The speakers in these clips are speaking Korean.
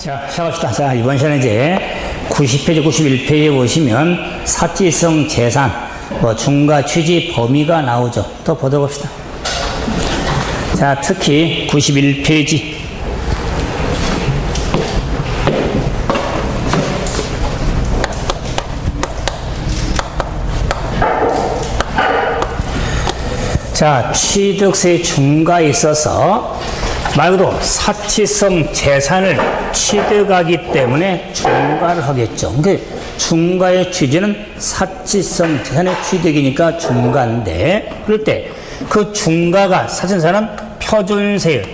자, 시작합시다. 자, 이번 시간에 이제 90페이지, 91페이지에 보시면 사치성 재산, 중과 취지 범위가 나오죠. 또 보도록 합시다. 자, 특히 91페이지. 자, 취득세 중과에 있어서 말 그대로 사치성 재산을 취득하기 때문에 중과를 하겠죠. 그러니까 중과의 취지는 사치성 재산의 취득이니까 중과인데, 그럴 때 그 중과가 사천사는 표준세율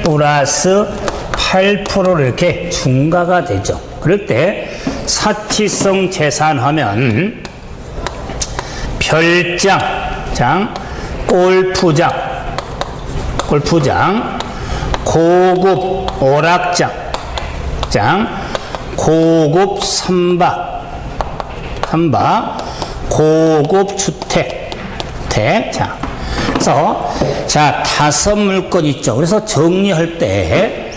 플러스 8%로 이렇게 중과가 되죠. 그럴 때 사치성 재산 하면 별장, 골프장, 고급 오락장, 고급 선박, 고급 주택. 자, 그래서 다섯 물건 있죠. 그래서 정리할 때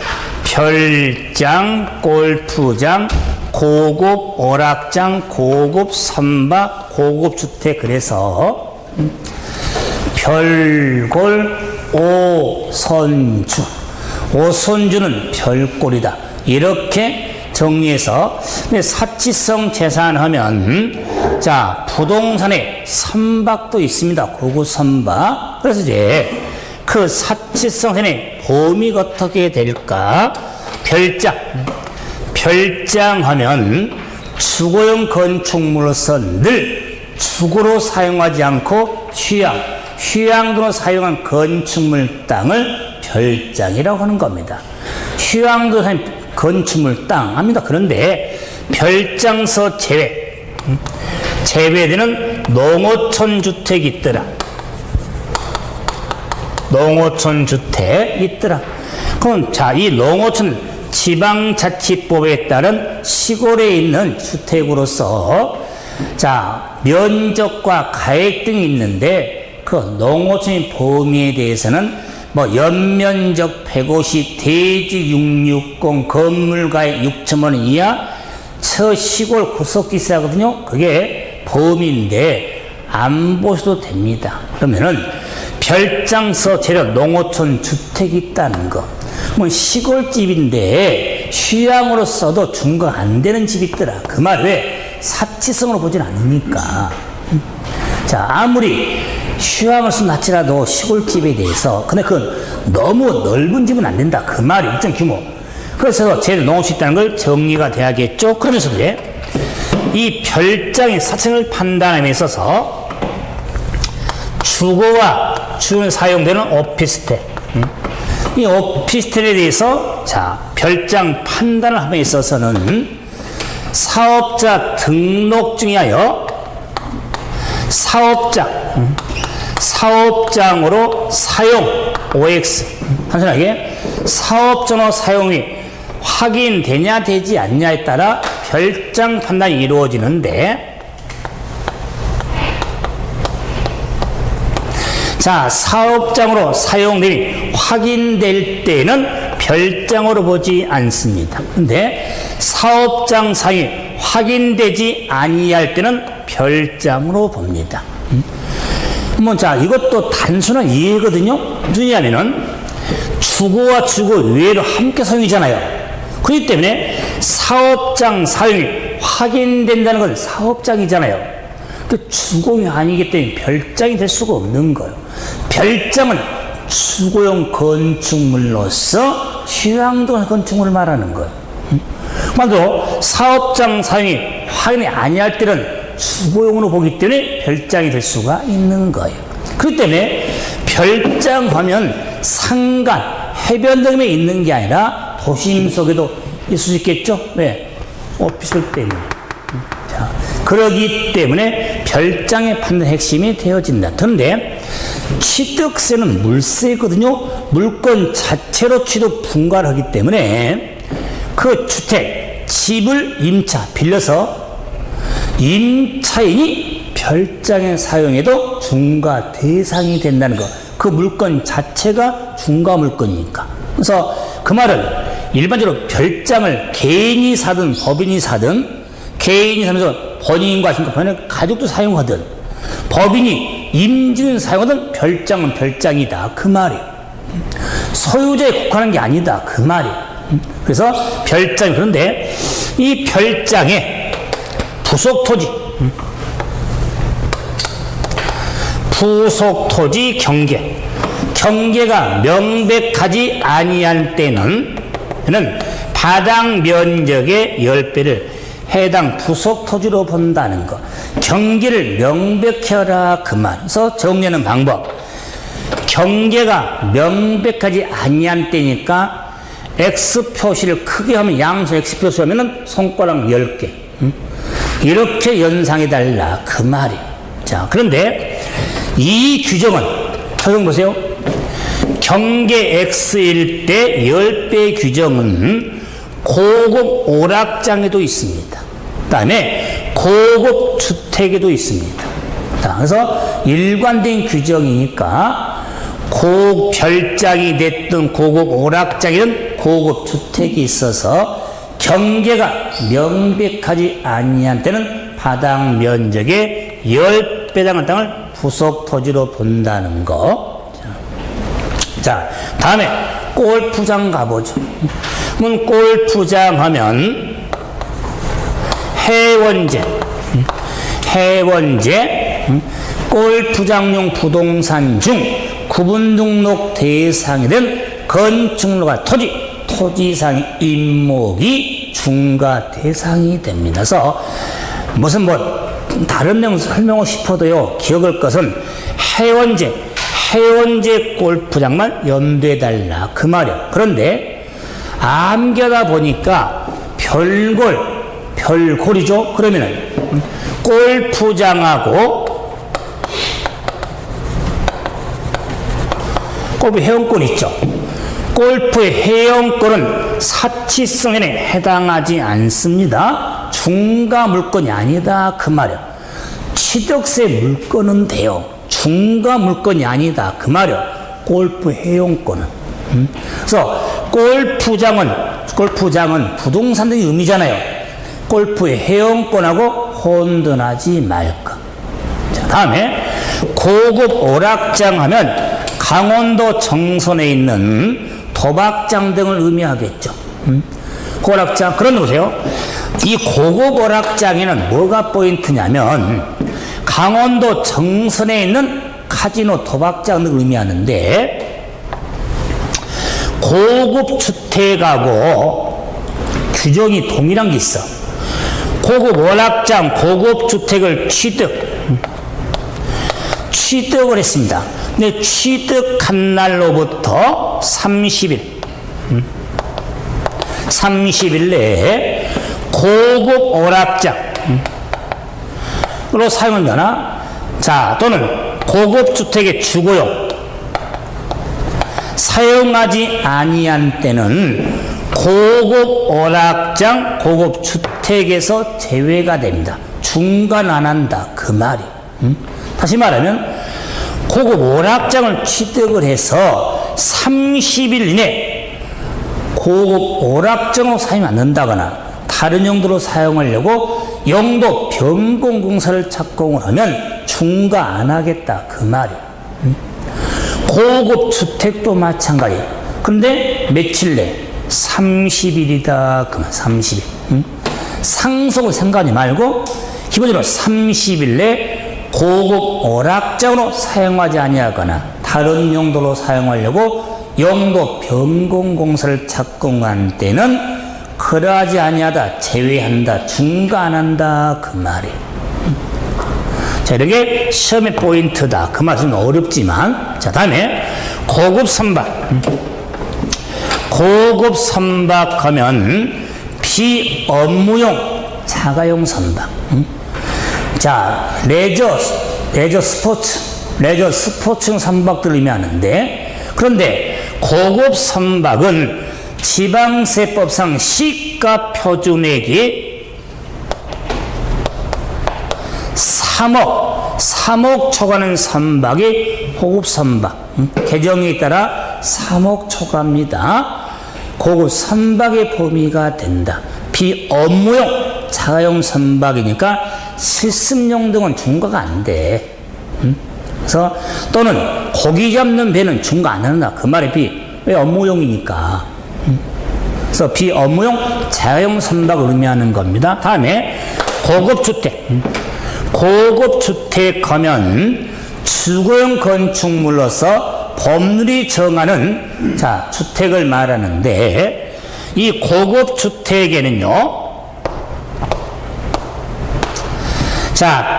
별장, 골프장, 고급 오락장, 고급 선박, 고급 주택. 그래서 별골 오선주, 오선주는 별골이다. 이렇게 정리해서 사치성 재산 하면 부동산에 선박도 있습니다. 고급 선박. 그래서 이제 그 사치성 재산의 범위가 어떻게 될까? 별장 하면 주거용 건축물로서 늘 주거로 사용하지 않고 휴양도로 사용한 건축물 땅을 별장이라고 하는 겁니다. 휴양도 건축물 땅 합니다. 그런데 별장서 제외되는 농어촌 주택이 있더라. 그럼 이 농어촌 지방자치법에 따른 시골에 있는 주택으로서 면적과 가액 등이 있는데 그 농어촌의 범위에 대해서는 연면적 150, 대지 660, 건물가액 6천만 원 이하, 처시골 구석기세하거든요. 그게 범위인데 안 보셔도 됩니다. 그러면은 별장서 재료 농어촌 주택이 있다는 거. 시골집인데 휴양으로 써도 중과 안 되는 집이 있더라. 그 말 왜 사치성으로 보진 않으니까. 아무리 휴양을 쓴 낫지라도 시골집에 대해서 근데 그건 너무 넓은 집은 안 된다. 그 말이 일정 규모. 그래서 제대로 넣을 수 있다는 걸 정리가 돼야겠죠. 그러면서 이 별장의 사칭을 판단함에 있어서 주거와 주는 사용되는 오피스텔. 이 오피스텔에 대해서 별장 판단을 함에 있어서는 사업자 등록증에 하여 사업장으로 사용 OX 단순하게 사업장으로 사용이 확인되냐 되지 않냐에 따라 별장 판단이 이루어지는데 사업장으로 사용됨이 확인될 때는 별장으로 보지 않습니다. 근데 사업장 사용이 확인되지 아니할 때는 별장으로 봅니다. 이것도 단순한 이해거든요. 왜냐하면은 주거와 주거 외로 함께 사용이잖아요. 그렇기 때문에 사업장 사용이 확인된다는 건 사업장이잖아요. 그 주거용이 아니기 때문에 별장이 될 수가 없는 거예요. 별장은 주거용 건축물로서 휴양도 건축물을 말하는 거예요. 만약에 사업장 사용이 확인이 아니할 때는 주거용으로 보기 때문에 별장이 될 수가 있는 거예요. 그렇기 때문에 별장하면 산간, 해변 등에 있는 게 아니라 도심 속에도 있을 수 있겠죠? 왜? 오피스텔 때문에. 그러기 때문에 별장의 판단 핵심이 되어진다. 그런데 취득세는 물세거든요. 물건 자체로 취득 분과를 하기 때문에 그 주택, 집을 임차, 빌려서 임차인이 별장의 사용에도 중과 대상이 된다는 것. 그 그 물건 자체가 중과 물건이니까. 그래서 그 말은 일반적으로 별장을 개인이 사든 법인이 사든, 개인이 사면서 본인과 본인의 가족도 사용하든, 법인이 임직을 사용하든 별장은 별장이다 그 말이에요. 소유자에 국한한 게 아니다 그 말이에요. 그래서 별장, 그런데 이 별장에 부속토지, 부속토지 경계가 명백하지 아니할 때는 바닥 면적의 10배를 해당 부속토지로 본다는 것. 경계를 명백히 하라 그 말. 그래서 정리하는 방법. 경계가 명백하지 아니한 때니까 X 표시를 크게 하면, 양수 X 표시 하면은 손가락 10개. 이렇게 연상해달라 그 말이에요. 자, 그런데 이 규정은, 표정 보세요. 경계 X일 때 10배 규정은 고급 오락장에도 있습니다. 그 다음에 고급 주택에도 있습니다. 자, 그래서 일관된 규정이니까 별장이 됐든 고급 오락장이든 고급 주택이 있어서 경계가 명백하지 아니한 때는 바닥 면적의 10배당의 땅을 부속토지로 본다는 거. 자, 다음에 골프장 가보죠. 그럼 골프장 하면 해원제, 골프장용 부동산 중 구분 등록 대상이 된 건축물과 토지상의 임목이 중과 대상이 됩니다. 그래서 무슨 다른 내용 설명을 싶어도요, 기억할 것은 해원제 골프장만 염두해달라 그 말이야. 그런데 암기하다 보니까 별골이죠. 그러면은 골프장하고 골프 회원권 있죠. 골프의 회원권은 사치성에는 해당하지 않습니다. 중과 물건이 아니다 그 말이야. 취득세 물건은 돼요. 중과 물건이 아니다 그 말이야. 골프 회원권은. 그래서 골프장은 부동산 등의 의미잖아요. 골프의 회원권하고 혼돈하지 말까. 자, 다음에 고급 오락장 하면 강원도 정선에 있는 도박장 등을 의미하겠죠. 오락장. 그런데 보세요. 이 고급 오락장에는 뭐가 포인트냐면 강원도 정선에 있는 카지노 도박장 등을 의미하는데, 고급 주택하고 규정이 동일한 게 있어. 고급 오락장, 고급 주택을 취득을 했습니다. 근데 취득한 날로부터 30일 내에 고급 오락장으로 사용을 되나? 자, 또는 고급 주택의 주거용 사용하지 아니한 때는 고급 오락장, 고급 주택에서 제외가 됩니다. 중간 안 한다 그 말이. 다시 말하면 고급 오락장을 취득을 해서 30일 이내 고급 오락장으로 사용이 안 된다거나 다른 용도로 사용하려고 용도 변경 공사를 착공을 하면 중과 안 하겠다 그 말이에요. 고급 주택도 마찬가지. 그런데 며칠 내? 30일이다 그만. 30일. 상속을 생각하지 말고 기본적으로 30일 내 고급 오락장으로 사용하지 아니하거나 다른 용도로 사용하려고 용도 변경 공사를 착공한 때는 그러하지 아니하다, 제외한다, 중과 안 한다 그 말이에요. 자, 이렇게 시험의 포인트다 그 말은 어렵지만, 자, 다음에 고급 선박. 고급 선박하면 비업무용 자가용 선박. 자, 레저 스포츠용 선박들을 의미하는데, 그런데 고급 선박은 지방세법상 시가 표준액이 3억 3억 초과는 선박이 고급 선박. 개정에 따라 3억 초과입니다. 고급 선박의 범위가 된다. 비업무용 자가용 선박이니까 실습용 등은 중과가 안 돼. 그래서 또는 고기 잡는 배는 중과 안 한다. 그 말이 왜 업무용이니까. 그래서 비업무용 자가용 선박을 의미하는 겁니다. 다음에 고급주택. 고급주택 하면 주거용 건축물로서 법률이 정하는 주택을 말하는데 이 고급주택에는요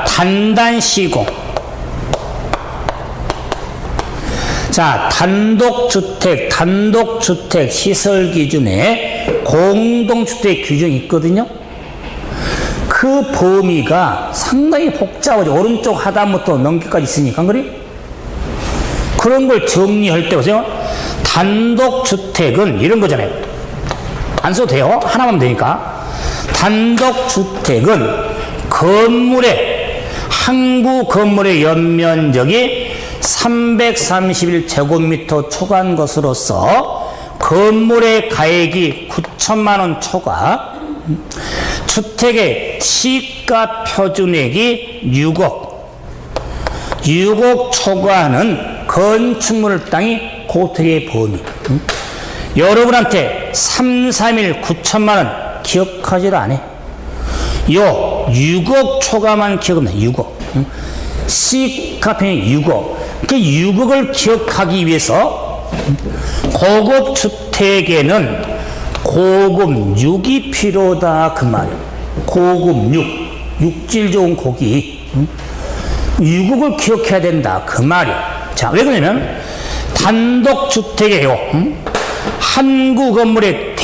단단시공 단독주택 시설 기준에 공동주택 규정이 있거든요. 그 범위가 상당히 복잡하죠. 오른쪽 하단부터 넘기까지 있으니까, 그래? 그런 걸 정리할 때 보세요. 단독주택은 이런 거잖아요. 안 써도 돼요. 하나만 되니까. 단독주택은 항구 건물의 연면적이 331제곱미터 초과한 것으로서 건물의 가액이 9천만 원 초과, 주택의 시가 표준액이 6억 초과하는 건축물 땅이 고택의 범위. 여러분한테 3, 3일 9천만 원 기억하지도 않아. 요 6억 초과만 기억합니다. 6억. 시가 표현이 6억. 그 6억을 기억하기 위해서 고급 주택에는 고급 6이 필요다 그 말이에요. 고급 6질 좋은 고기 6억을 기억해야 된다 그 말이에요. 자, 왜 그러냐면 단독주택이에요. 한구 건물의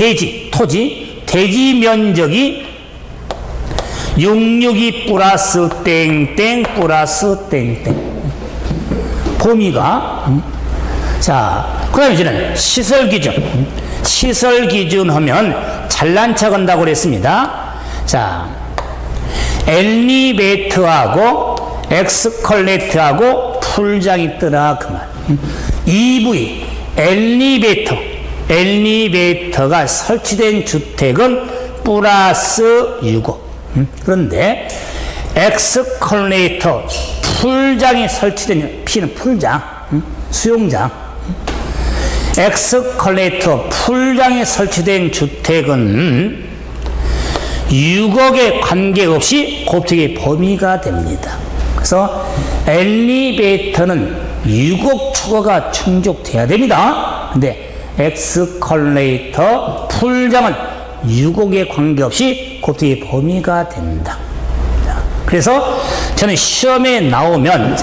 토지 면적이 662 플러스 땡땡 플러스 땡땡 범위가 그 다음에 이제는 시설 기준 하면 잘난 척 한다고 그랬습니다. 엘리베이터하고 엑스컬레이터하고 풀장이 있더라 그 말. EV 엘리베이터가 설치된 주택은 플러스 6억. 그런데 엑스컬레이터 풀장이 설치된 P는 풀장, 수용장. 엑스컬레이터 풀장이 설치된 주택은 6억에 관계없이 고택의 범위가 됩니다. 그래서 엘리베이터는 6억 초과가 충족돼야 됩니다. 근데 엑스컬레이터 풀장은 6억에 관계없이 고택의 범위가 된다. 그래서 저는 시험에 나오면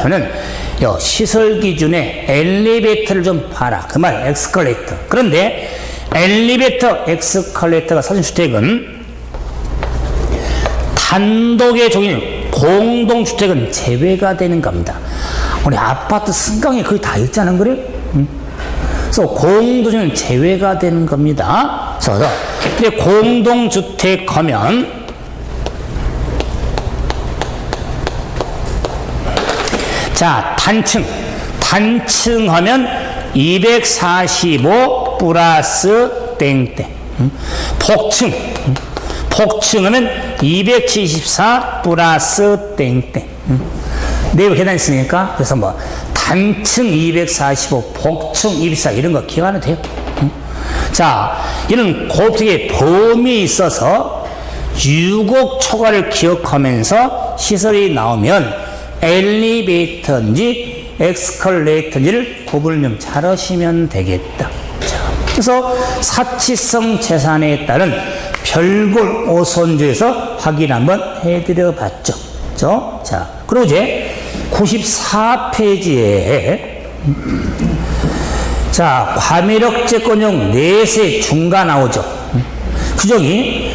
시설 기준에 엘리베이터를 좀 봐라. 그 말, 엑스컬레이터. 그런데 엘리베이터, 엑스컬레이터가 설치된 주택은 단독의 종인 공동주택은 제외가 되는 겁니다. 우리 아파트 승강에 거의 다 있잖아요, 그래? 그래서 공동주택은 제외가 되는 겁니다. 그래서 공동주택 하면 단층 하면 245 플러스 땡땡. 복층 하면 274 플러스 땡땡. 네이버 계단 있으니까 그래서 단층 245, 복층 204 이런 거 기억 안 해도 돼요. 이런 고택의 범위에 있어서 6억 초과를 기억하면서 시설이 나오면 엘리베이터인지 엑스컬레이터인지를 구분을 좀 잘 하시면 되겠다. 그래서 사치성 재산에 따른 별골 5선조에서 확인 한번 해드려 봤죠. 그리고 이제 94페이지에 과미력제권용 내세 중과 나오죠. 규정이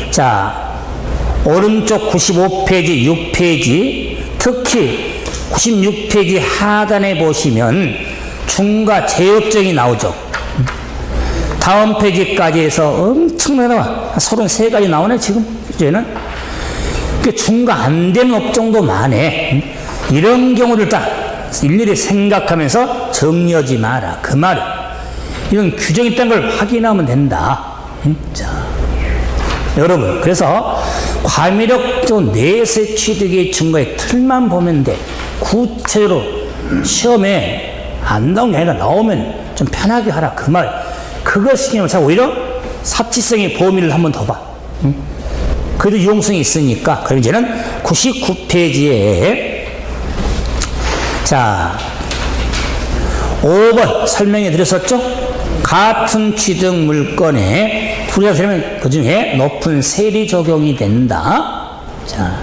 오른쪽 95페이지 6페이지 특히 96페이지 하단에 보시면 중과 제협정이 나오죠. 다음 페이지까지 해서 엄청나게 33가지 나오네 지금. 이제는 중과 안 되는 업종도 많네. 이런 경우를 딱 일일이 생각하면서 정리하지 마라. 그 말이. 이런 규정이 있다는 걸 확인하면 된다. 자, 여러분, 그래서 과미력적 내세 취득의 증거의 틀만 보면 돼. 구체적으로 시험에 안 나온 게 아니라 나오면 좀 편하게 하라. 그 말. 그거 신경을 자 오히려 사치성의 범위를 한번 더 봐. 그래도 유용성이 있으니까. 그럼 이제는 99페이지에 자 5번 설명해 드렸었죠? 같은 취득 물건에 둘이가 되면 그 중에 높은 세리 적용이 된다. 자,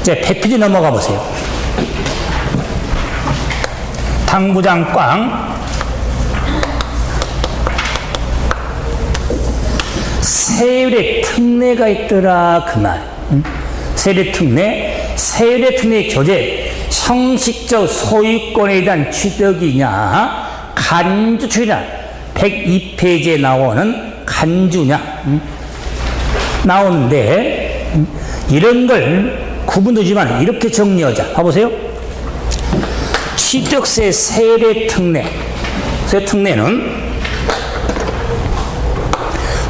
이제 100페이지 넘어가 보세요. 당부장 꽝. 세율의 특례가 있더라. 그 말. 세율의 특례. 세율의 특례의 교재. 형식적 소유권에 대한 취득이냐, 간주취냐, 102페이지에 나오는 간주냐, 나오는데, 이런 걸 구분되지만 이렇게 정리하자. 봐보세요. 취득세 세율의 특례. 세 특례는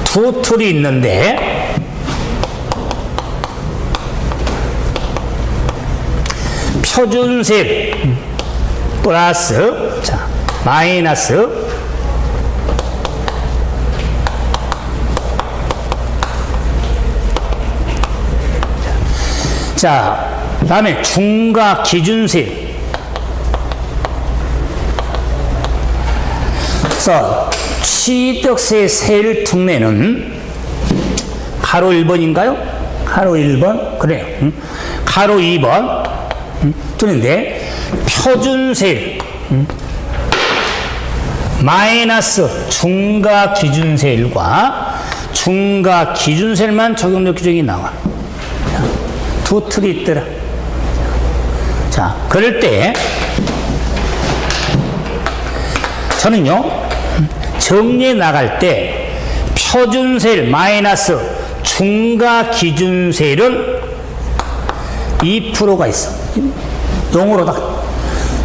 두 틀이 있는데, 표준세 플러스, 자, 마이너스, 자, 다음에 중과 기준세. 그래서 취득세 세율 특례는 가로 1번인가요? 가로 1번? 그래요. 가로 2번. 그런데 표준세율 마이너스 중과 기준세율과 중과 기준세율만 적용될 규정이 나와. 두 틀이 있더라. 자, 그럴 때 저는요 정리해 나갈 때 표준세율 마이너스 중과 기준세율은 2%가 있어. 용어로 딱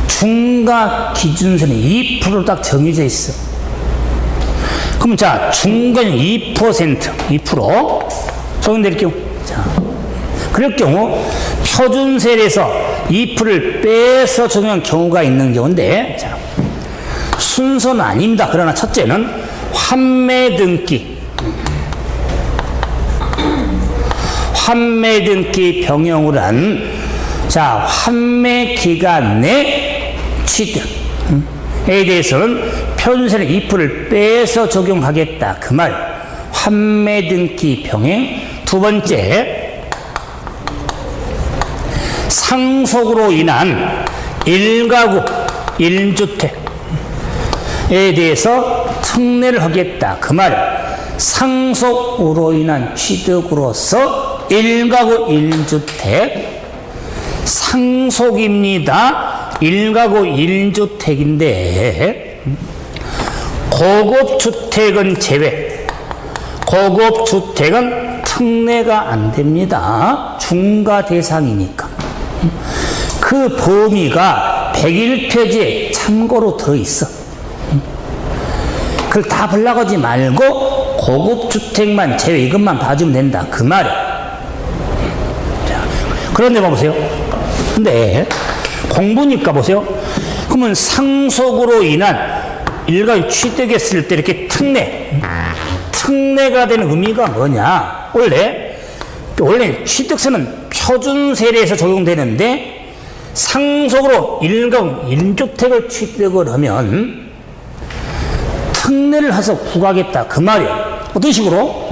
중과 기준세는 2% 딱 정해져 있어. 그럼 자, 중과는 2% 적용될 경우, 자, 그럴 경우 표준세율에서 2%를 빼서 적용한 경우가 있는 경우인데, 자, 순서는 아닙니다. 그러나 첫째는 환매 등기 병형으로 한, 자, 환매 기간 내 취득에 대해서는 표준세는 2%를 빼서 적용하겠다. 그 말. 환매 등기 병행. 두 번째, 상속으로 인한 1가구 1주택에 대해서 특례를 하겠다. 그 말. 상속으로 인한 취득으로서 1가구 1주택 상속입니다. 1가구 1주택인데 고급주택은 제외. 고급주택은 특례가 안 됩니다. 중과 대상이니까. 그 범위가 101페이지에 참고로 들어있어. 그걸 다 벌나가지 말고 고급주택만 제외, 이것만 봐주면 된다. 그 말이야. 그런데 봐보세요. 근데 공부니까 보세요. 그러면 상속으로 인한 일가구 취득했을 때 이렇게 특례가 되는 의미가 뭐냐? 원래 취득세는 표준세율에서 적용되는데 상속으로 일가구 1주택을 취득을 하면 특례를 해서 부과하겠다. 그 말이야. 어떤 식으로?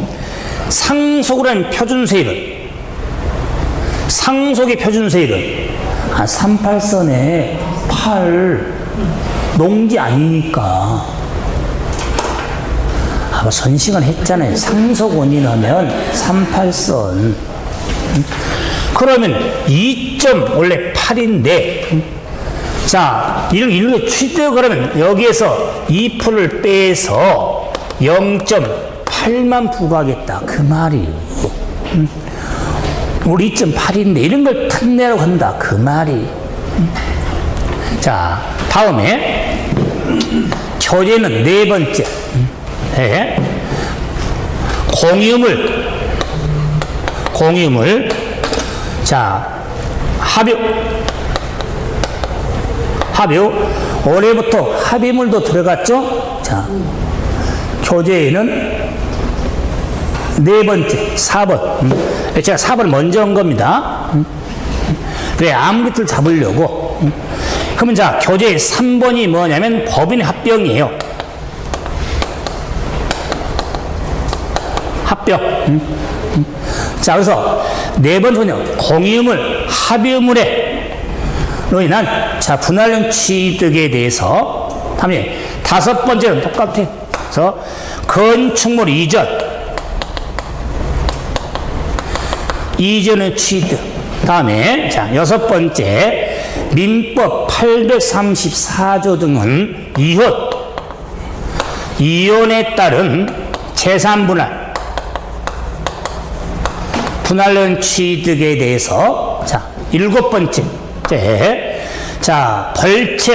상속으로 한 표준세율은, 상속의 표준세율은 38선에 8 농지 아니니까. 아까 전 시간 했잖아요. 상속 원인 하면 38선. 그러면 2점 원래 8인데, 자, 이렇게 취득을 하면 여기에서 2%를 빼서 0.8만 부과하겠다. 그 말이에요. 우리 2.8인데 이런 걸 특례라고 한다. 그 말이. 자, 다음에 교재는 네 번째. 네. 공유물. 자, 합유. 올해부터 합유물도 들어갔죠? 자, 교재에는 네 번째, 4번. 제가 4번 먼저 한 겁니다. 왜 암기를 잡으려고. 그러면 자, 교재 3번이 뭐냐면 법인 합병이에요. 합병. 자, 그래서 네 번째는요, 공유물, 합유물로 인한 자, 분할형 취득에 대해서. 다음에 다섯 번째는 똑같아요. 그래서 건축물 이전의 취득. 다음에 자, 여섯 번째 민법 834조 등은 이혼에 따른 재산 분할형 취득에 대해서. 자, 일곱 번째. 자, 벌채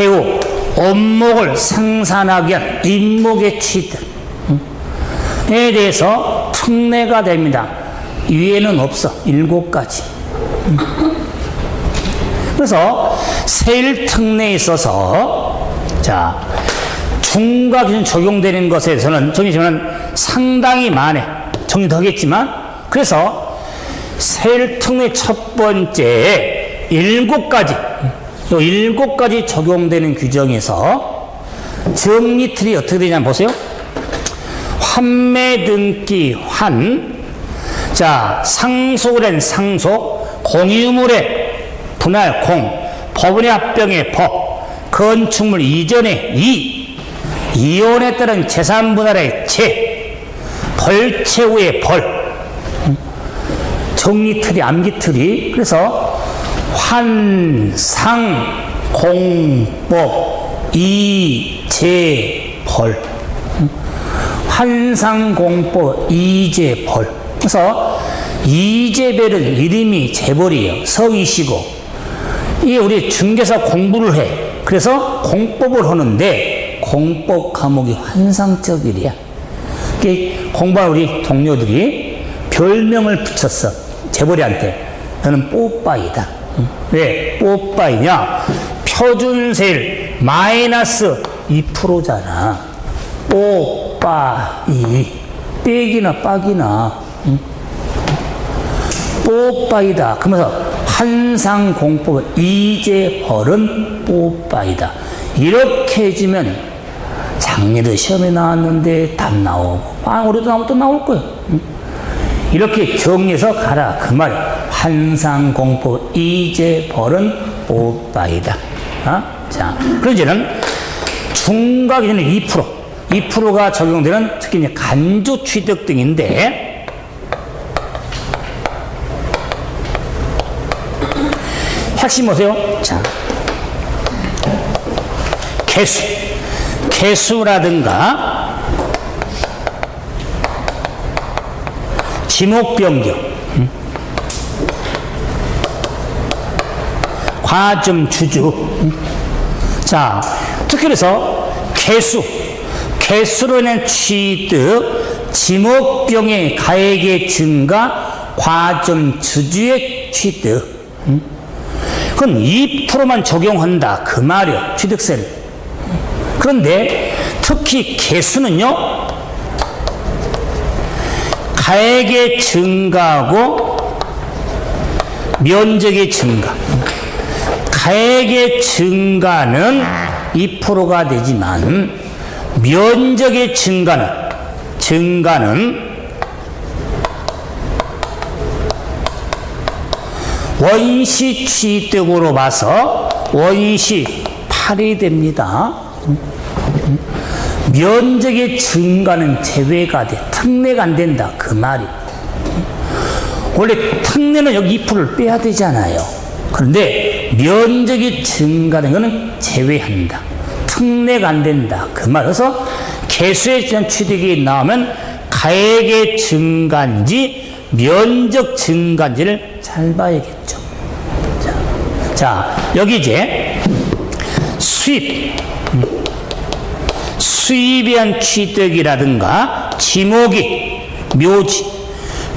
후 원목을 생산하기 위한 임목의 취득에 대해서 특례가 됩니다. 위에는 없어. 7가지. 그래서 세일 특례에 있어서 자, 중과 기준 적용되는 것에서는 정리지만 상당히 많네. 정리도 하겠지만, 그래서 세일 특례 첫 번째 7가지, 이 7가지 적용되는 규정에서 정리틀이 어떻게 되냐면 보세요. 환매 등기 자, 상속을 상속, 공유물의 분할 법인의 합병의 법, 건축물 이전의 이혼에 따른 재산 분할의 벌채 후의 정리틀이, 암기틀이. 그래서 환상공법 이재벌. 환상공법 이재벌. 그래서 이재벌은 이름이 재벌이에요. 성이시고. 이게 우리 중개사 공부를 해. 그래서 공법을 하는데 공법 과목이 환상적이래요. 공부한 우리 동료들이 별명을 붙였어. 재벌이한테. 너는 뽀빠이다. 왜 뽀빠이냐? 표준세율 마이너스 2%잖아. 뽀빠이. 빽이나 빡이나. 뽀빠이다. 그러면서 환상공법 이재벌은 뽀빠이다. 이렇게 해주면 작년에도 시험에 나왔는데 답 나오고 올해도 나오면 또 나올 거예요. 이렇게 정리해서 가라 그 말이야. 환상공법 이재벌은 뽀빠이다. 자, 그럼 이제는 중과 기준은 2%가 적용되는 특히 이제 간주 취득 등인데, 핵심 보세요. 자, 개수라든가 지목 변경, 과점 주주. 자, 특히 그래서 개수로 인한 취득, 지목 변경의 가액의 증가, 과점 주주의 취득. 그건 2%만 적용한다 그 말이야. 취득세를. 그런데 특히 개수는요, 가액의 증가하고 면적의 증가. 가액의 증가는 2%가 되지만 면적의 증가는 원시 취득으로 봐서 원시 8이 됩니다. 면적의 증가는 제외가 돼. 특례가 안 된다 그 말이. 원래 특례는 여기 2%를 빼야 되잖아요. 그런데 면적이 증가하는 것은 제외한다. 특례가 안 된다 그 말. 그래서 개수에 대한 취득이 나오면 가액의 증가인지 면적 증가인지를 잘 봐야겠죠. 자, 여기 이제 수입에 의한 취득이라든가 지목이,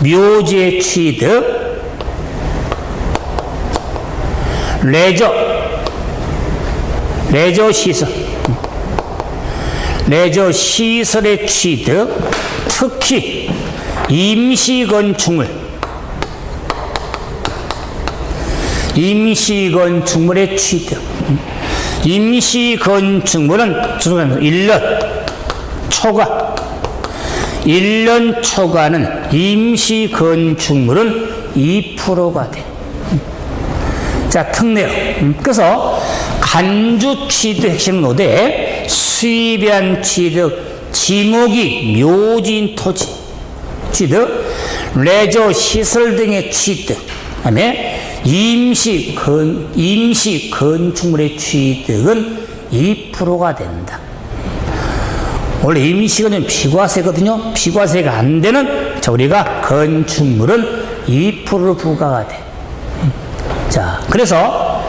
묘지의 취득, 레저 시설의 취득, 특히 임시건축물의 취득. 임시건축물은 1년 초과는 임시건축물은 2%가 돼. 자, 특례요. 그래서 간주 취득 핵심 노대, 수입에 의한 취득, 지목이 묘지인 토지 취득, 레저 시설 등의 취득, 그다음에 임시건축물의 취득은 2%가 된다. 원래 임시건축은 비과세거든요. 비과세가 안 되는, 자, 우리가 건축물은 2% 부과가 돼. 자, 그래서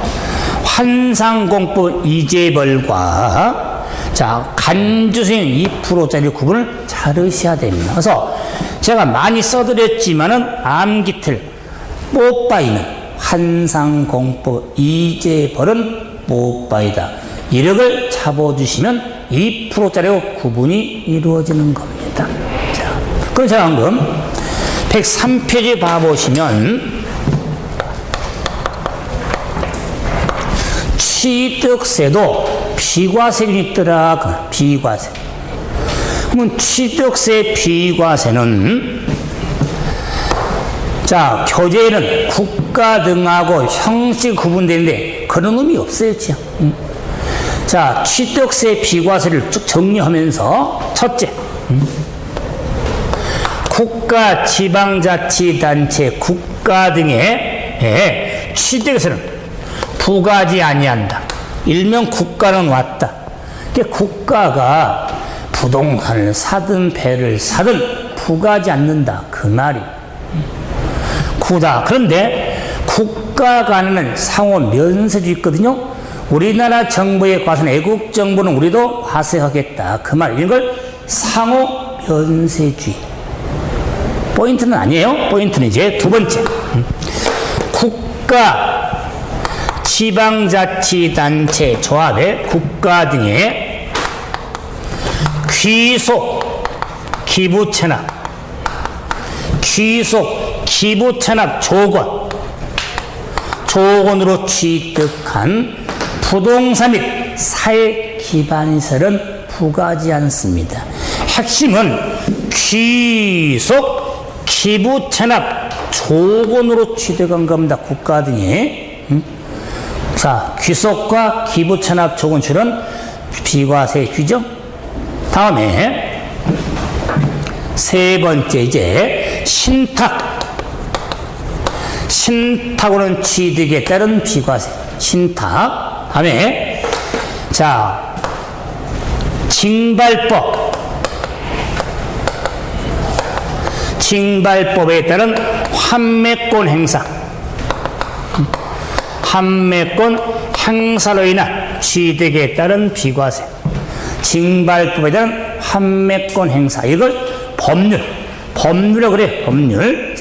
환상공법 이재벌과 자, 간주수익 2%짜리 구분을 잘 하셔야 됩니다. 그래서 제가 많이 써드렸지만은 암기틀, 뽀빠이는 환상공법 이재벌은 뽀빠이다. 이력을 잡아주시면 2%짜리로 구분이 이루어지는 겁니다. 자, 그럼 제가 방금 103페이지 봐보시면 취득세도 비과세가 있더라. 비과세. 그러면 취득세 비과세는 자, 교재에는 국가 등하고 형식 구분되는데 그런 의미 없어요. 자, 취득세 비과세를 쭉 정리하면서 첫째, 국가, 지방자치단체, 국가 등의 취득세는 부과하지 아니한다. 일명 국가는 왔다. 그러니까 국가가 부동산을 사든 배를 사든 부과하지 않는다. 그 말이 구다. 그런데 국가 간에는 상호 면세주 있거든요. 우리나라 정부의 과세는 애국 정부는 우리도 과세하겠다. 그 말. 이런 걸 상호 면세주의. 포인트는 아니에요. 포인트는 이제 두 번째. 국가, 지방자치단체, 조합의 국가 등의 귀속, 기부채납, 조건으로 취득한 부동산 및 사회 기반시설은 부과하지 않습니다. 핵심은 귀속, 기부채납, 조건으로 취득한 겁니다. 국가 등의. 자, 귀속과 기부채납 조건출은 비과세 규정. 다음에 세 번째 이제 신탁으로는 취득에 따른 비과세. 신탁. 다음에 자, 징발법에 따른 환매권 행사. 환매권 행사로 인한 취득에 따른 비과세. 징발법에 따른 환매권 행사. 이걸 법률이라고 그래. 법률.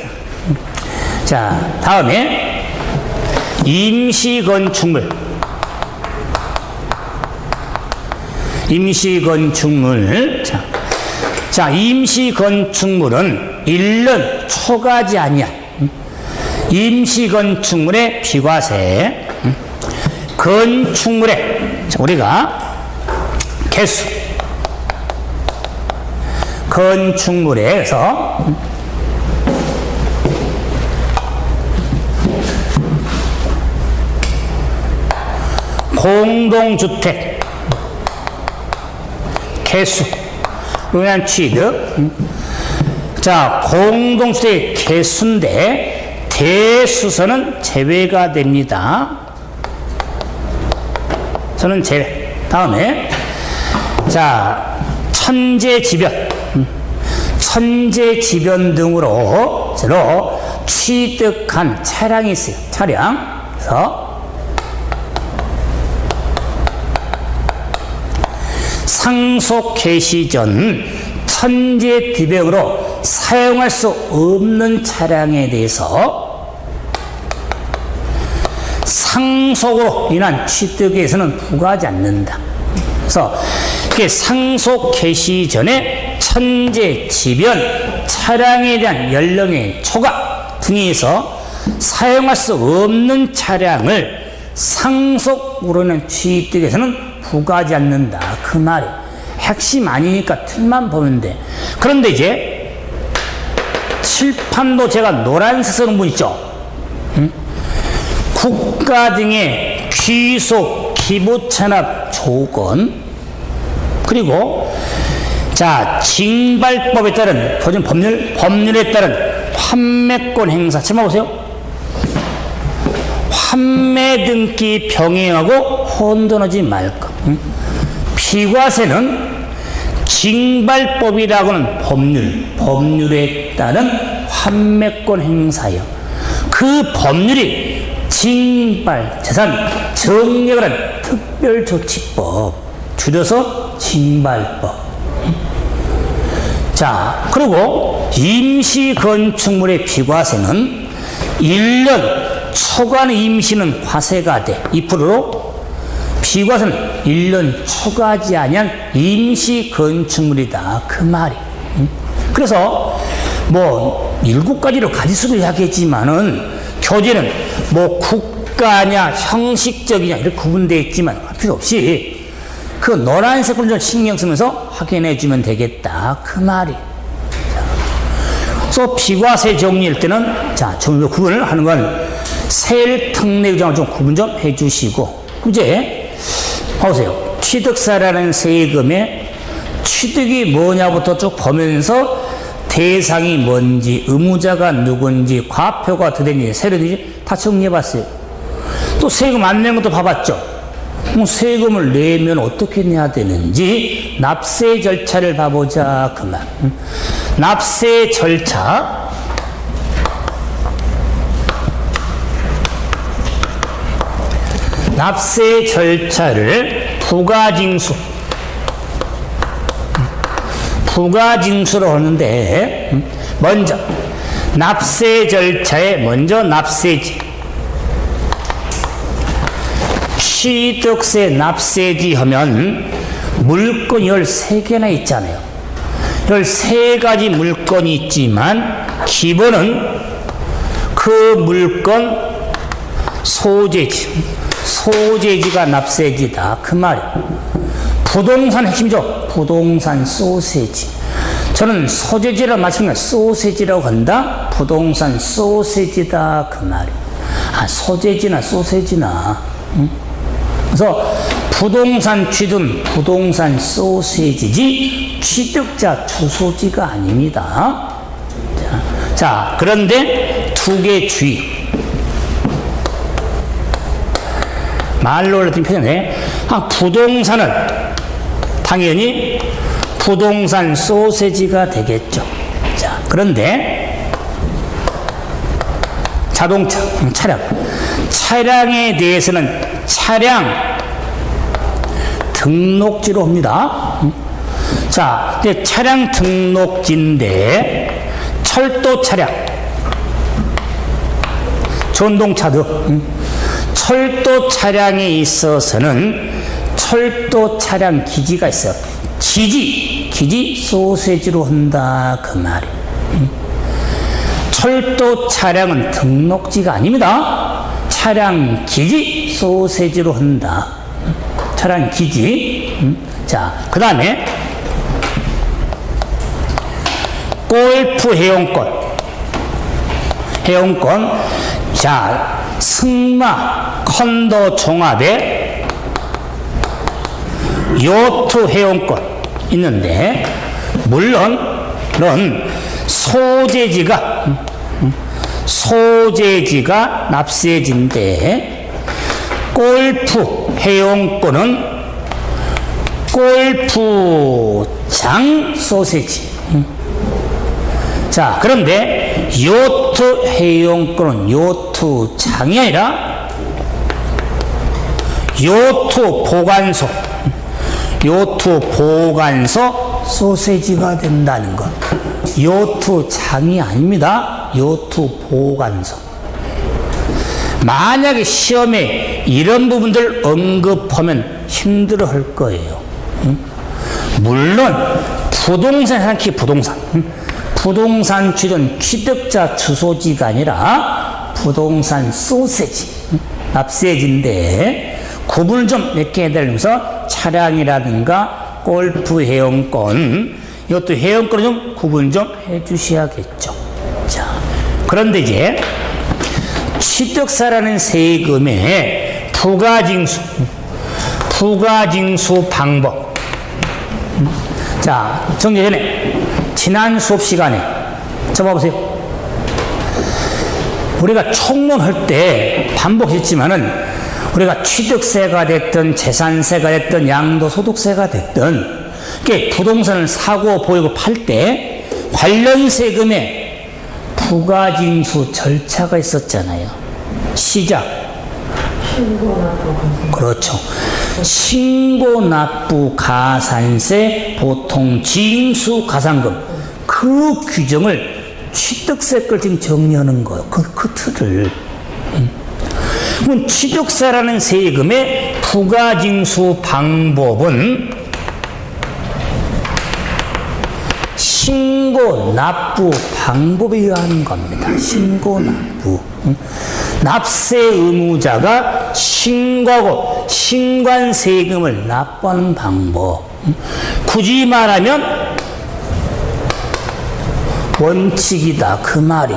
자, 다음에 임시건축물. 자, 임시건축물은 1년 초과하지 아니한 임시건축물의 비과세. 건축물의, 자, 우리가 개수. 건축물에서 공동주택 개수 의한 취득. 자, 공동주택 개수인데 대수선은 제외가 됩니다. 저는 제외. 다음에 자, 천재지변. 천재지변 등으로 서로 취득한 차량이 있어요. 차량. 그래서 상속 개시 전 천재지변으로 사용할 수 없는 차량에 대해서 상속으로 인한 취득에서는 부과하지 않는다. 그래서 이게 상속 개시 전에 천재지변, 차량에 대한 연령의 초과 등에서 사용할 수 없는 차량을 상속으로 인한 취득에서는 부과하지 않는다. 그 말이 핵심 아니니까 틀만 보면 돼. 그런데 이제 칠판도 제가 노란색 쓰는 분 있죠. 국가 등의 귀속 기부찬압 조건, 그리고 자 징발법에 따른 법률에 따른 환매권 행사. 잘 보세요. 환매 등기 병행하고 혼돈하지 말 것. 비과세는 징발법이라고는 법률에 따른 환매권 행사요. 그 법률이 징발, 재산 정리에 관한 특별조치법, 줄여서 징발법. 자, 그리고 임시건축물의 비과세는 1년 초과한 임시는 과세가 돼. 2%로 비과세는 1년 초과하지 아니한 임시건축물이다. 그 말이. 그래서 뭐 7가지로 가지수를 이야기했지만은 교재는 뭐 국가냐 형식적이냐 이렇게 구분되어 있지만 필요 없이 그 노란색을 좀 신경 쓰면서 확인해 주면 되겠다. 그 말이. 그래서 비과세 정리일 때는 자, 좀 구분을 하는 건 세일 특례 규정을 좀 구분 좀 해 주시고, 이제 보세요. 취득세라는 세금의 취득이 뭐냐부터 쭉 보면서 대상이 뭔지, 의무자가 누군지, 과표가 어떻게 세력인지 다 정리해봤어요. 또 세금 안 내는 것도 봐봤죠. 세금을 내면 어떻게 내야 되는지 납세 절차를 봐보자. 그만. 납세 절차. 납세 절차를 부가징수로 하는데, 먼저 납세 절차에 먼저 납세지, 취득세 납세지 하면 물건이 13개나 있잖아요. 13가지 물건이 있지만 기본은 그 물건 소재지가 납세지다. 그 말이에요. 부동산 핵심이죠. 부동산 소세지. 저는 소재지라고 말씀드리면 소세지라고 한다. 부동산 소세지다. 그 말이에요. 아, 소재지나 소세지나. 그래서 부동산 취득은 부동산 소세지지 취득자 주소지가 아닙니다. 자, 그런데 두 개 주의. 말로 올렸던 표현에 부동산은 당연히 부동산 소세지가 되겠죠. 자, 그런데 자동차, 차량에 대해서는 차량 등록지로 합니다. 자, 이제 차량 등록지인데 철도 차량, 전동차도 철도 차량에 있어서는 철도 차량 기지가 있어요. 기지 소세지로 한다. 그 말이에요. 철도 차량은 등록지가 아닙니다. 차량 기지 소세지로 한다. 차량 기지. 자, 그 다음에 골프 회원권. 자, 승마 컨도 종합에 요트 회원권 있는데, 물론 소재지가 납세지인데, 골프 회원권은 골프장 소세지. 자, 그런데 요트 해용권은 요트장이 아니라 요트 보관소 소세지가 된다는 것. 요트장이 아닙니다. 요트 보관소. 만약에 시험에 이런 부분들 언급하면 힘들어 할 거예요. 물론 부동산 생각해. 부동산 취득 취득자 주소지가 아니라 부동산 소세지, 납세지인데 구분을 좀 몇 개 해달면서 차량이라든가 골프 회원권, 이것도 회원권을 좀 구분 좀 해주셔야겠죠. 자, 그런데 이제 취득세라는 세금의 부가징수 방법. 자, 정리 전에 지난 수업 시간에 봐보세요. 우리가 총론할 때 반복했지만은 우리가 취득세가 됐든 재산세가 됐든 양도소득세가 됐든 부동산을 사고 보이고 팔 때 관련 세금에 부가징수 절차가 있었잖아요. 시작. 그렇죠. 신고납부 가산세 보통 징수 가산금, 그 규정을 취득세 걸 지금 정리하는 거예요. 그 틀을. 그럼 취득세라는 세금의 부가징수 방법은 신고납부 방법에 의한 겁니다. 신고납부. 납세 의무자가 신고하고 신관세금을 납부하는 방법. 굳이 말하면 원칙이다, 그 말이.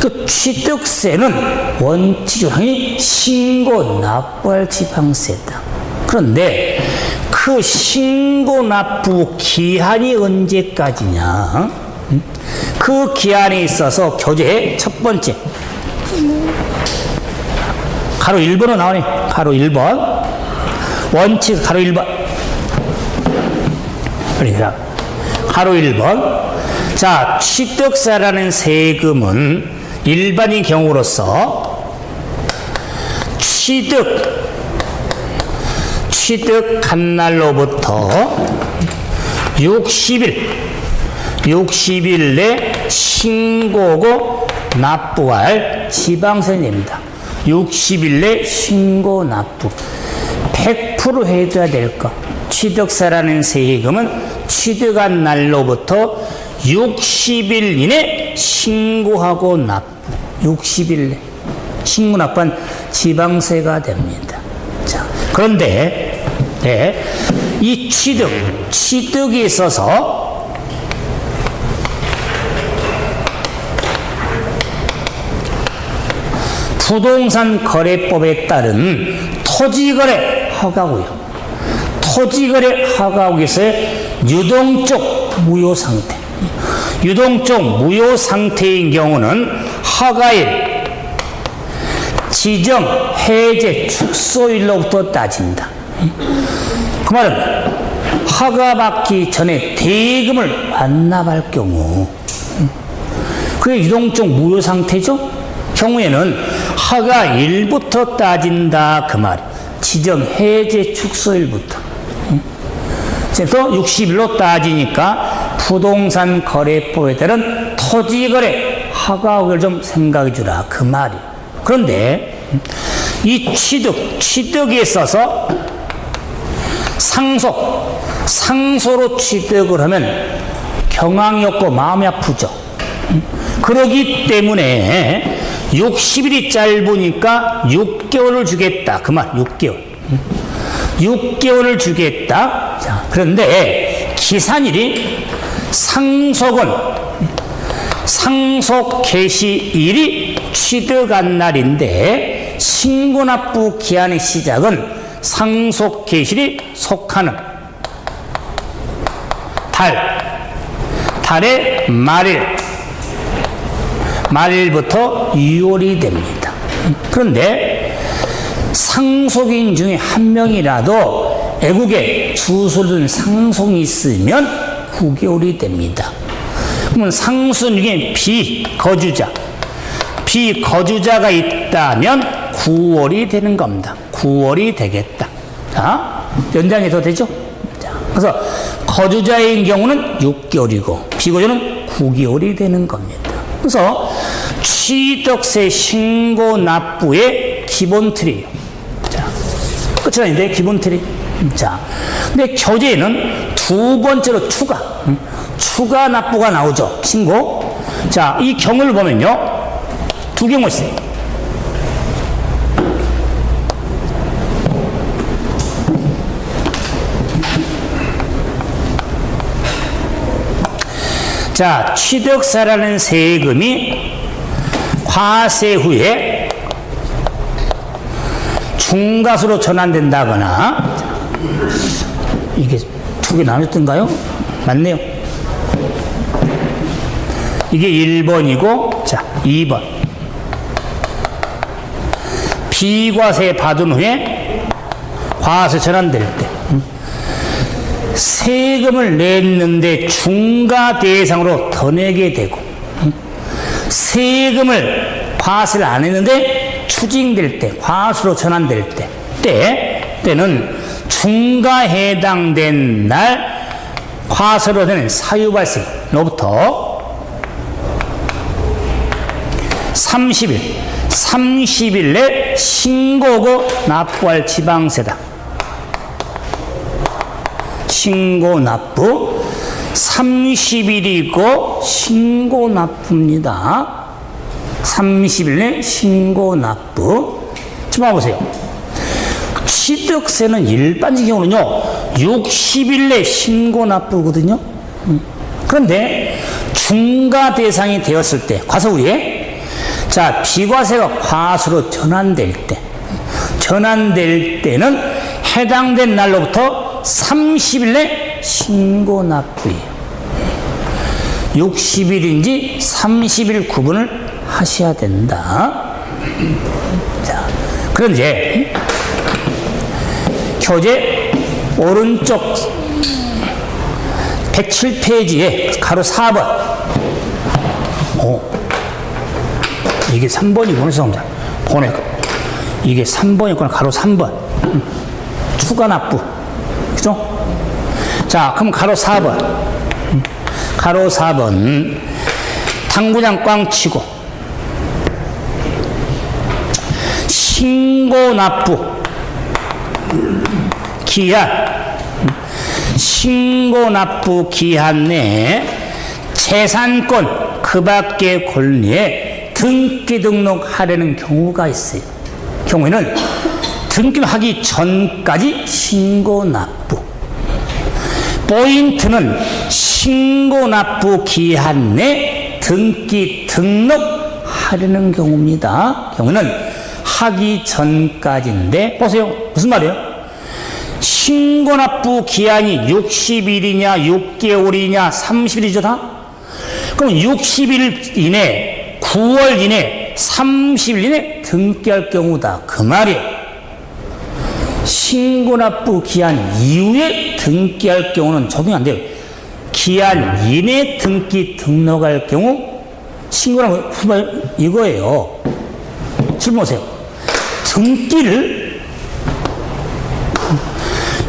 그 취득세는 원칙적으로 신고 납부할 지방세다. 그런데 그 신고 납부 기한이 언제까지냐? 그 기한에 있어서 교재의 첫 번째 가로 1번으로 나오네. 가로 1번 원칙 가로 1번 그러니까 가로 1번. 자, 취득세라는 세금은 일반인 경우로서 취득한 날로부터 60일 내 신고고 납부할 지방세 냅니다. 60일 내 신고 납부. 100% 해줘야 될 거. 취득세라는 세금은 취득한 날로부터 60일 이내 신고하고 납부. 60일 내 신고 납부한 지방세가 됩니다. 자, 그런데 이 취득에 있어서 부동산 거래법에 따른 토지거래 허가구역, 토지거래 허가구역에서의 유동적 무효 상태. 유동적 무효 상태인 경우는 허가일, 지정, 해제, 축소일로부터 따진다. 그 말은 허가받기 전에 대금을 완납할 경우, 그게 유동적 무효 상태죠. 경우에는 허가일부터 따진다, 그 말. 지정, 해제, 축소일부터. 그래서 60일로 따지니까 부동산 거래법에 따른 토지거래 허가를 좀 생각해 주라, 그 말이. 그런데 이 취득에 있어서 상소로 취득을 하면 경황이 없고 마음이 아프죠. 그러기 때문에 60일이 짧으니까 6개월을 주겠다, 그 말. 6개월을 주겠다. 자, 그런데 기산일이 상속 개시일이 취득한 날인데 신고납부 기한의 시작은 상속 개시일이 속하는 달의 말일부터 6월이 됩니다. 그런데 상속인 중에 한 명이라도 애국에 주소를 둔 상속이 있으면 9개월이 됩니다. 그러면 상수는 중에 비거주자가 있다면 9월이 되는 겁니다. 9월이 되겠다. 자, 연장해도 되죠? 자, 그래서 거주자인 경우는 6개월이고 비거주는 9개월이 되는 겁니다. 그래서 취득세 신고 납부의 기본 틀이에요. 자, 끝이 아닌데 기본 틀이. 자, 근데 교재에는 두 번째로 추가 납부가 나오죠. 신고. 자, 이 경우를 보면요. 두 경우 있어요. 자, 취득세라는 세금이 과세 후에 중과수로 전환된다거나, 이게 두 개 나눴던가요? 맞네요. 이게 1번이고, 자, 2번. 비과세 받은 후에 과세 전환될 때, 세금을 냈는데 중과 대상으로 더 내게 되고, 세금을 과세를 안 했는데 추징될 때, 과수로 전환될 때는 중과에 해당된 날 과세로 되는 사유 발생로부터 30일 내 신고고 납부할 지방세다. 신고 납부 30일이고 신고 납부입니다. 30일 내 신고 납부. 좀 봐보세요. 취득세는 일반적인 경우는요 60일 내 신고 납부거든요. 그런데 중과 대상이 되었을 때 과세 후에, 자, 비과세가 과수로 전환될 때는 해당된 날로부터 30일 내 신고 납부예요. 60일인지 30일 구분을 하셔야 된다. 자, 그럼 이제 교재 오른쪽 107페이지에 가로 4번. 이게 3번이구나. 죄송합니다. 보내까. 이게 3번이구나. 가로 3번. 추가 납부. 그죠? 자, 그럼 가로 4번. 가로 4번. 당구장 꽝 치고. 신고 납부. 기한. 신고 납부 기한 내에 재산권 그 밖의 권리에 등기 등록하려는 경우가 있어요. 경우에는 등기하기 전까지 신고 납부. 포인트는 신고 납부 기한 내 등기 등록하려는 경우입니다. 경우는 하기 전까지인데, 보세요. 무슨 말이에요? 신고 납부 기한이 60일이냐, 6개월이냐, 30일이죠, 다? 그럼 60일 이내, 9월 이내, 30일 이내 등기할 경우다. 그 말이에요. 신고 납부 기한 이후에 등기할 경우는 적용 안 돼요. 기한 이내 등기 등록할 경우, 신고라는 건 이거예요. 질문 보세요. 등기를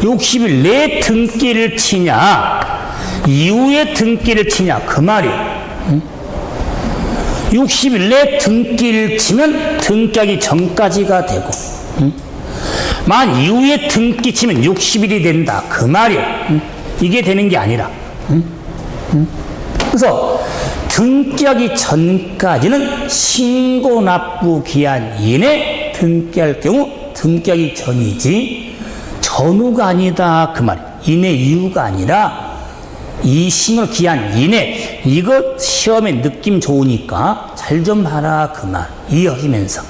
60일 내 등기를 치냐, 이후에 등기를 치냐, 그 말이에요. 60일 내 등기를 치면 등기하기 전까지가 되고, 만 이후에 등기 치면 60일이 된다. 그 말이에요. 이게 되는 게 아니라. 그래서 등기하기 전까지는 신고 납부 기한 이내 등기할 경우 등기하기 전이지 전후가 아니다. 그 말이에요. 이내 이후가 아니라 이 신고 기한 이내. 이거 시험에 느낌 좋으니까 잘 좀 봐라. 그 말 이해하시면서.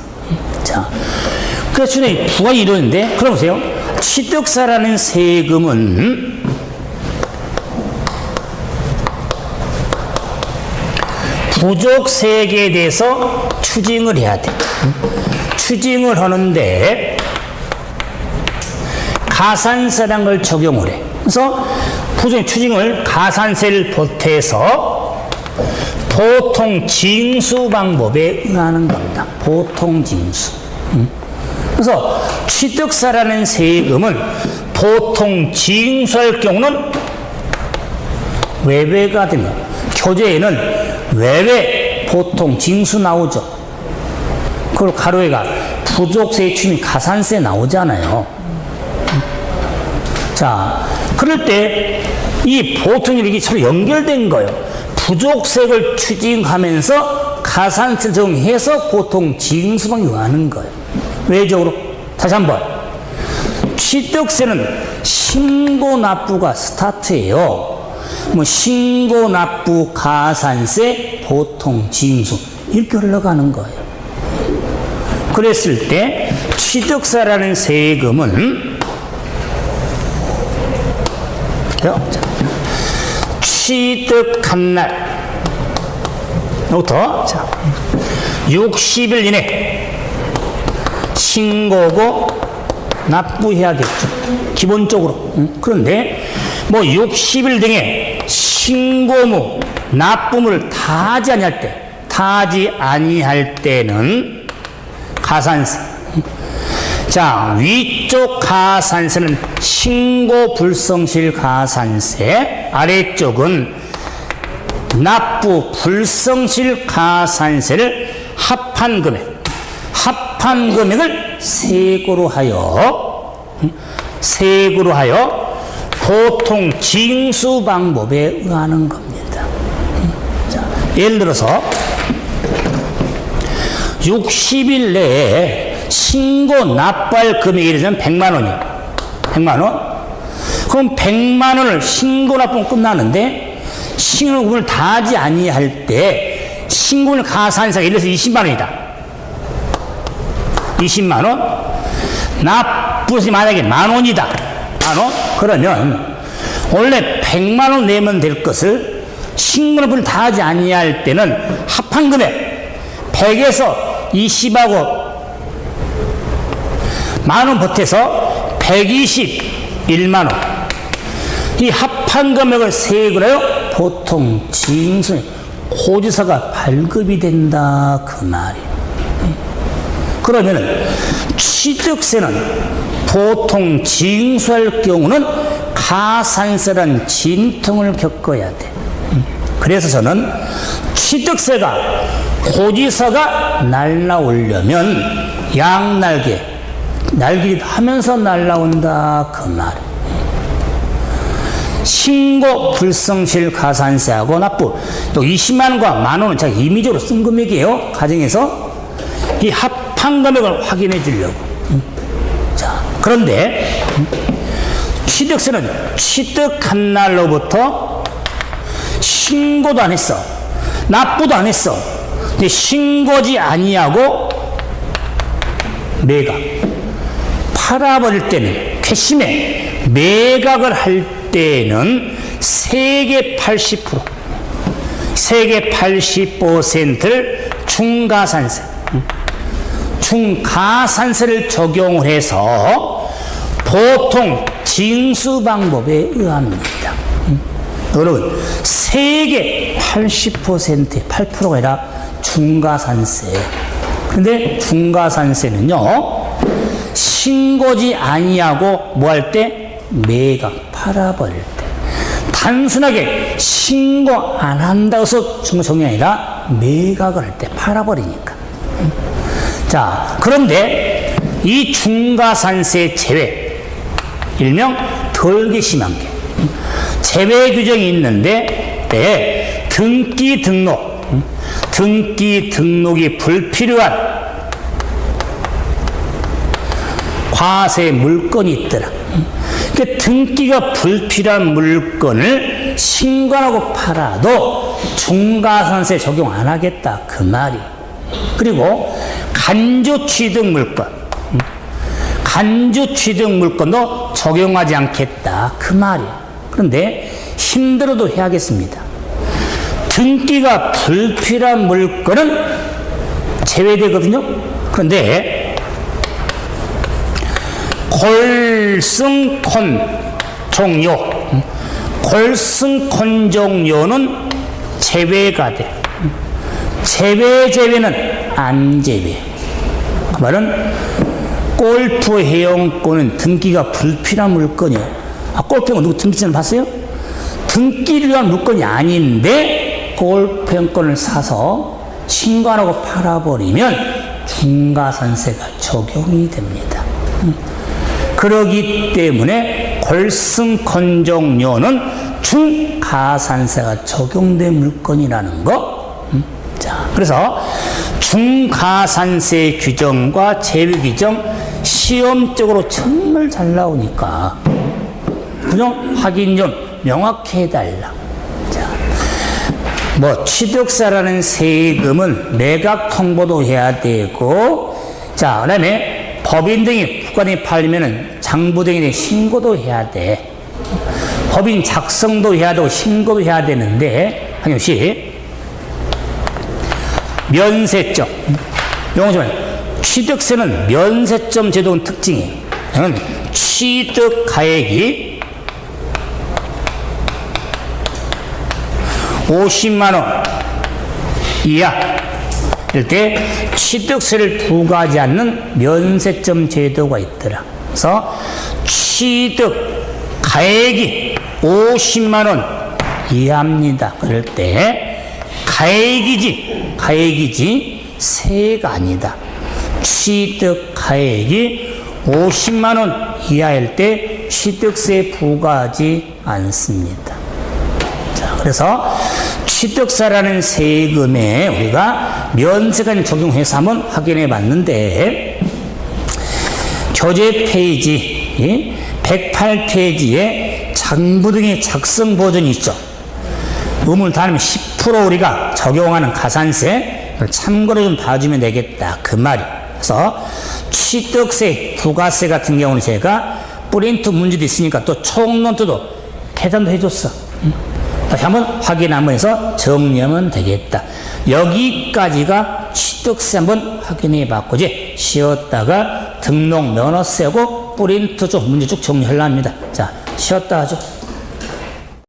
자, 그래서 주님 부관이 이러는데, 그럼 보세요. 취득세라는 세금은 부족세액에 대해서 추징을 해야 돼. 추징을 하는데 가산세라는 걸 적용을 해. 그래서 부족 추징을 가산세를 보태서 보통 징수 방법에 의하는 겁니다. 보통 징수. 그래서 취득세라는 세금은 보통 징수할 경우는 외외가 되면 교재에는 외외 보통 징수 나오죠. 그리고 가로에가 부족세 추민 가산세 나오잖아요. 자, 그럴 때 이 보통 이렇게 서로 연결된 거예요. 부족세를 추징하면서 가산세를 적용해서 보통 징수방에 의하는 거예요. 외적으로 다시 한번 취득세는 신고 납부가 스타트예요. 뭐 신고 납부 가산세 보통 징수 이렇게 흘러가는 거예요. 그랬을 때 취득세라는 세금은 취득한 날부터 60일 이내 신고고 납부해야겠죠. 기본적으로. 그런데 뭐 60일 등의 신고무, 납부물을 타지 아니할 때는 가산세. 자, 위쪽 가산세는 신고 불성실 가산세, 아래쪽은 납부 불성실 가산세를 합한 금액을 세고로 하여 보통 징수 방법에 의하는 겁니다. 자, 예를 들어서 60일 내에 신고 납부할 금액이 예를 들면 100만 원이에요. 100만 원? 그럼 100만 원을 신고 납부는 끝나는데 신고금을 다 하지 아니할 때 신고물 가산세가 예를 들어서 20만 원이다. 20만 원? 납부세 만약에 만 원이다. 만 원? 그러면 원래 100만 원 내면 될 것을 신고 납부를 다 하지 아니할 때는 합한 금액 100에서 20하고 만원 보태서 121만 원. 이 합한 금액을 세고로 해요. 보통 징수, 고지서가 발급이 된다. 그 말이에요. 그러면은 취득세는 보통 징수할 경우는 가산세란 진통을 겪어야 돼. 그래서 저는 취득세가 고지서가 날라오려면 양날개 날개 하면서 날라온다. 그 말. 신고 불성실 가산세하고 납부 또 20만 원과 만 원은 제가 임의적으로 쓴 금액이에요. 가정에서 이 합한 금액을 확인해 주려고. 자, 그런데 취득세는 취득한 날로부터 신고도 안 했어. 납부도 안 했어. 근데 신고지 아니하고 매각. 팔아버릴 때는 캐시매 매각을 할 때는 세계 80%, 세계 80%를 중가산세를 적용을 해서 보통 징수 방법에 의합니다. 여러분, 세계 80%의 8%가 아니라 중가산세. 근데 중가산세는요, 신고지 아니하고 뭐 할 때? 매각, 팔아버릴 때. 단순하게 신고 안 한다고 해서 적용이 아니라 매각을 할 때 팔아버리니까. 자, 그런데 이 중가산세 제외, 일명 덜 심한 게 제외 규정이 있는데, 등기 등록이 불필요한 과세 물건이 있더라. 그러니까 등기가 불필요한 물건을 신고하고 팔아도 중가산세 적용 안 하겠다. 그 말이. 그리고 간주 취득 물건도 적용하지 않겠다. 그 말이. 그런데 힘들어도 해야겠습니다. 등기가 불필요한 물건은 제외되거든요. 그런데 골승콘 종료는 제외가 돼. 제외는 안 제외. 그 말은 골프 회원권은 등기가 불필요한 물건이에요. 골프 회원권 누구 등기증을 봤어요? 등기를 위한 물건이 아닌데 골프 회원권을 사서 신고 안 하고 팔아버리면 중과산세가 적용이 됩니다. 그러기 때문에 골승건정료는 중과산세가 적용된 물건이라는 거. 자, 그래서 중과산세 규정과 제외 규정 시험적으로 정말 잘 나오니까 그냥 확인 좀 명확히 해달라. 자, 뭐 취득세라는 세금은 매각 통보도 해야 되고, 자, 그다음에 법인 등이 국가등이 팔리면은 장부 등에 신고도 해야 돼. 법인 작성도 해야 되고 신고도 해야 되는데, 한영씨 면세점. 영어 좀 취득세는 면세점 제도의 특징이에요. 취득 가액이 50만 원 이하 이럴 때 취득세를 부과하지 않는 면세점 제도가 있더라. 그래서 취득 가액이 50만 원 이하입니다. 그럴 때 가액이지 세가 아니다. 취득 가액이 50만 원 이하일 때 취득세 부과하지 않습니다. 자, 그래서 취득세라는 세금에 우리가 면세가 적용해서 한번 확인해 봤는데, 교재 페이지 108페이지에 장부 등의 작성 버전이 있죠. 의문을 다하면 10% 우리가 적용하는 가산세 참고로 좀 봐주면 되겠다, 그 말이. 그래서 취득세, 부가세 같은 경우는 제가 프린트 문제도 있으니까 또 총론트도 계산도 해줬어. 다시 한번 확인 한번 해서 정리하면 되겠다. 여기까지가 취득세 한번 확인해 봤고, 이제 쉬었다가 등록 면허세고 프린트 쪽 문제 쭉 정리하려 합니다. 자, 쉬었다 하죠.